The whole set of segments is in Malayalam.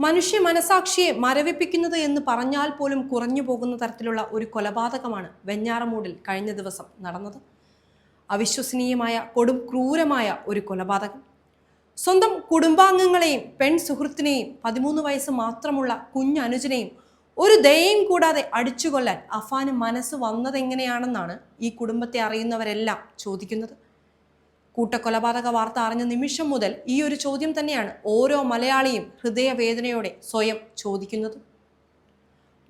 മനുഷ്യ മനസാക്ഷിയെ മരവിപ്പിക്കുന്നത് എന്ന് പറഞ്ഞാൽ പോലും കുറഞ്ഞു പോകുന്ന തരത്തിലുള്ള ഒരു കൊലപാതകമാണ് വെഞ്ഞാറമൂടിൽ കഴിഞ്ഞ ദിവസം നടന്നത്. അവിശ്വസനീയമായ കൊടും ക്രൂരമായ ഒരു കൊലപാതകം. സ്വന്തം കുടുംബാംഗങ്ങളെയും പെൺ സുഹൃത്തിനെയും 13 വയസ്സ് മാത്രമുള്ള കുഞ്ഞനുജനെയും ഒരു ദയയും കൂടാതെ അടിച്ചുകൊല്ലാൻ അഫാന് മനസ്സ് വന്നതെങ്ങനെയാണെന്നാണ് ഈ കുടുംബത്തെ അറിയുന്നവരെല്ലാം ചോദിക്കുന്നത്. കൂട്ടക്കൊലപാതക വാർത്ത അറിഞ്ഞ നിമിഷം മുതൽ ഈ ഒരു ചോദ്യം തന്നെയാണ് ഓരോ മലയാളിയും ഹൃദയവേദനയോടെ സ്വയം ചോദിക്കുന്നത്.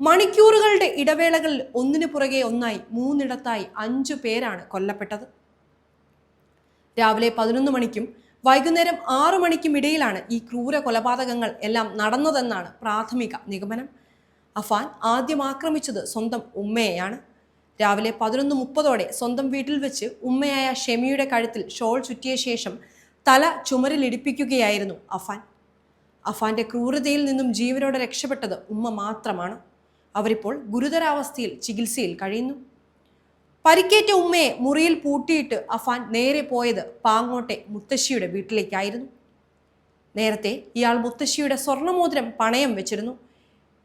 മണിക്കൂറുകളുടെ ഇടവേളകളിൽ ഒന്നിനു പുറകെ ഒന്നായി 3 5 പേരാണ് കൊല്ലപ്പെട്ടത്. രാവിലെ 11 മണിക്കും വൈകുന്നേരം 6 മണിക്കും ഇടയിലാണ് ഈ ക്രൂര കൊലപാതകങ്ങൾ എല്ലാം നടന്നതെന്നാണ് പ്രാഥമിക നിഗമനം. അഫാൻ ആദ്യം ആക്രമിച്ചത് സ്വന്തം ഉമ്മയെയാണ്. രാവിലെ 11:30 സ്വന്തം വീട്ടിൽ വെച്ച് ഉമ്മയായ ഷെമിയുടെ കഴുത്തിൽ ഷോൾ ചുറ്റിയ ശേഷം തല ചുമരിലിടിപ്പിക്കുകയായിരുന്നു അഫാൻ. അഫാന്റെ ക്രൂരതയിൽ നിന്നും ജീവനോടെ രക്ഷപ്പെട്ടത് ഉമ്മ മാത്രമാണ്. അവരിപ്പോൾ ഗുരുതരാവസ്ഥയിൽ ചികിത്സയിൽ കഴിയുന്നു. പരിക്കേറ്റ ഉമ്മയെ മുറിയിൽ പൂട്ടിയിട്ട് അഫാൻ നേരെ പോയത് പാങ്ങോട്ടെ മുത്തശ്ശിയുടെ വീട്ടിലേക്കായിരുന്നു. നേരത്തെ ഇയാൾ മുത്തശ്ശിയുടെ സ്വർണ്ണമോതിരം പണയം വെച്ചിരുന്നു.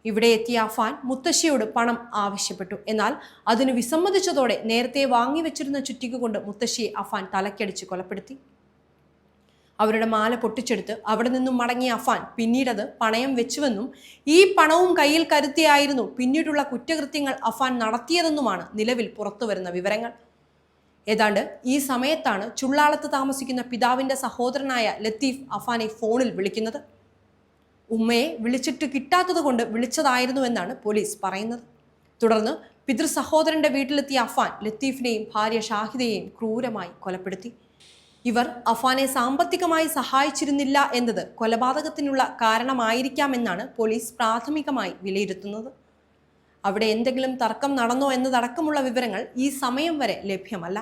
ഇവിടെ എത്തിയ അഫാൻ മുത്തശ്ശിയോട് പണം ആവശ്യപ്പെട്ടു. എന്നാൽ അതിന് വിസമ്മതിച്ചതോടെ നേരത്തെ വാങ്ങിവെച്ചിരുന്ന ചുറ്റിക കൊണ്ട് മുത്തശ്ശിയെ അഫാൻ തലക്കടിച്ച് കൊലപ്പെടുത്തി. അവരുടെ മാല പൊട്ടിച്ചെടുത്ത് അവിടെ നിന്നും മടങ്ങിയ അഫാൻ പിന്നീടത് പണയം വെച്ചുവെന്നും ഈ പണവും കയ്യിൽ കരുത്തിയായിരുന്നു പിന്നീടുള്ള കുറ്റകൃത്യങ്ങൾ അഫാൻ നടത്തിയതെന്നുമാണ് നിലവിൽ പുറത്തുവരുന്ന വിവരങ്ങൾ. ഏതാണ്ട് ഈ സമയത്താണ് ചുള്ളാളത്ത് താമസിക്കുന്ന പിതാവിന്റെ സഹോദരനായ ലത്തീഫ് അഫാനെ ഫോണിൽ വിളിക്കുന്നത്. ഉമ്മയെ വിളിച്ചിട്ട് കിട്ടാത്തത് കൊണ്ട് വിളിച്ചതായിരുന്നു എന്നാണ് പോലീസ് പറയുന്നത്. തുടർന്ന് പിതൃ സഹോദരന്റെ വീട്ടിലെത്തിയ അഫാൻ ലത്തീഫിനെയും ഭാര്യ ഷാഹിദയെയും ക്രൂരമായി കൊലപ്പെടുത്തി. ഇവർ അഫാനെ സാമ്പത്തികമായി സഹായിച്ചിരുന്നില്ല എന്നത് കൊലപാതകത്തിനുള്ള കാരണമായിരിക്കാമെന്നാണ് പോലീസ് പ്രാഥമികമായി വിലയിരുത്തുന്നത്. അവിടെ എന്തെങ്കിലും തർക്കം നടന്നോ എന്നതടക്കമുള്ള വിവരങ്ങൾ ഈ സമയം വരെ ലഭ്യമല്ല.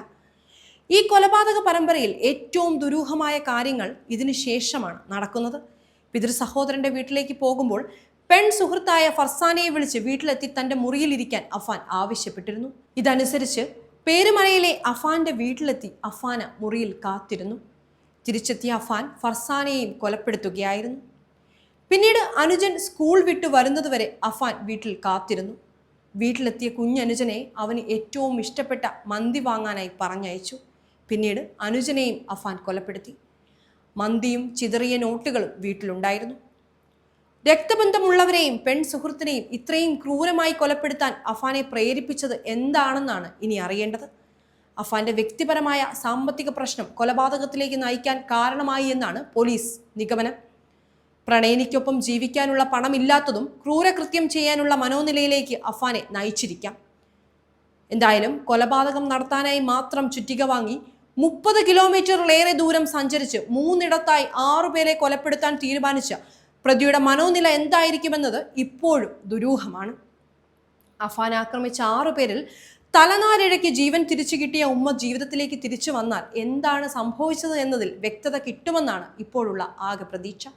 ഈ കൊലപാതക പരമ്പരയിൽ ഏറ്റവും ദുരൂഹമായ കാര്യങ്ങൾ ഇതിനു ശേഷമാണ് നടക്കുന്നത്. പിതൃ സഹോദരന്റെ വീട്ടിലേക്ക് പോകുമ്പോൾ പെൺ സുഹൃത്തായ ഫർസാനയെ വിളിച്ച് വീട്ടിലെത്തി തന്റെ മുറിയിലിരിക്കാൻ അഫാൻ ആവശ്യപ്പെട്ടിരുന്നു. ഇതനുസരിച്ച് പേരുമലയിലെ അഫാന്റെ വീട്ടിലെത്തി അഫാന മുറിയിൽ കാത്തിരുന്നു. തിരിച്ചെത്തിയ അഫാൻ ഫർസാനയെയും കൊലപ്പെടുത്തുകയായിരുന്നു. പിന്നീട് അനുജൻ സ്കൂൾ വിട്ടു വരുന്നതുവരെ അഫാൻ വീട്ടിൽ കാത്തിരുന്നു. വീട്ടിലെത്തിയ കുഞ്ഞനുജനെ അവന് ഏറ്റവും ഇഷ്ടപ്പെട്ട മന്തി വാങ്ങാനായി പറഞ്ഞയച്ചു. പിന്നീട് അനുജനെയും അഫാൻ കൊലപ്പെടുത്തി. മന്തിയും ചിതറിയ നോട്ടുകളും വീട്ടിലുണ്ടായിരുന്നു. രക്തബന്ധമുള്ളവരെയും പെൺ സുഹൃത്തിനെയും ഇത്രയും ക്രൂരമായി കൊലപ്പെടുത്താൻ അഫാനെ പ്രേരിപ്പിച്ചത് എന്താണെന്നാണ് ഇനി അറിയേണ്ടത്. അഫാന്റെ വ്യക്തിപരമായ സാമ്പത്തിക പ്രശ്നം കൊലപാതകത്തിലേക്ക് നയിക്കാൻ കാരണമായി എന്നാണ് പോലീസ് നിഗമനം. പ്രണയിനിക്കൊപ്പം ജീവിക്കാനുള്ള പണമില്ലാത്തതും ക്രൂരകൃത്യം ചെയ്യാനുള്ള മനോനിലയിലേക്ക് അഫാനെ നയിച്ചിരിക്കാം. എന്തായാലും കൊലപാതകം നടത്താനായി മാത്രം ചുറ്റിക വാങ്ങി 30 കിലോമീറ്ററിലേറെ ദൂരം സഞ്ചരിച്ച് 3 6 പേരെ കൊലപ്പെടുത്താൻ തീരുമാനിച്ച പ്രതിയുടെ മനോനില എന്തായിരിക്കുമെന്നത് ഇപ്പോഴും ദുരൂഹമാണ്. അഫാൻ ആക്രമിച്ച 6 പേരിൽ തലനാരിഴയ്ക്ക് ജീവൻ തിരിച്ചു കിട്ടിയ ഉമ്മ ജീവിതത്തിലേക്ക് തിരിച്ചു വന്നാൽ എന്താണ് സംഭവിച്ചത് എന്നതിൽ വ്യക്തത കിട്ടുമെന്നാണ് ഇപ്പോഴുള്ള ആകെ പ്രതീക്ഷ.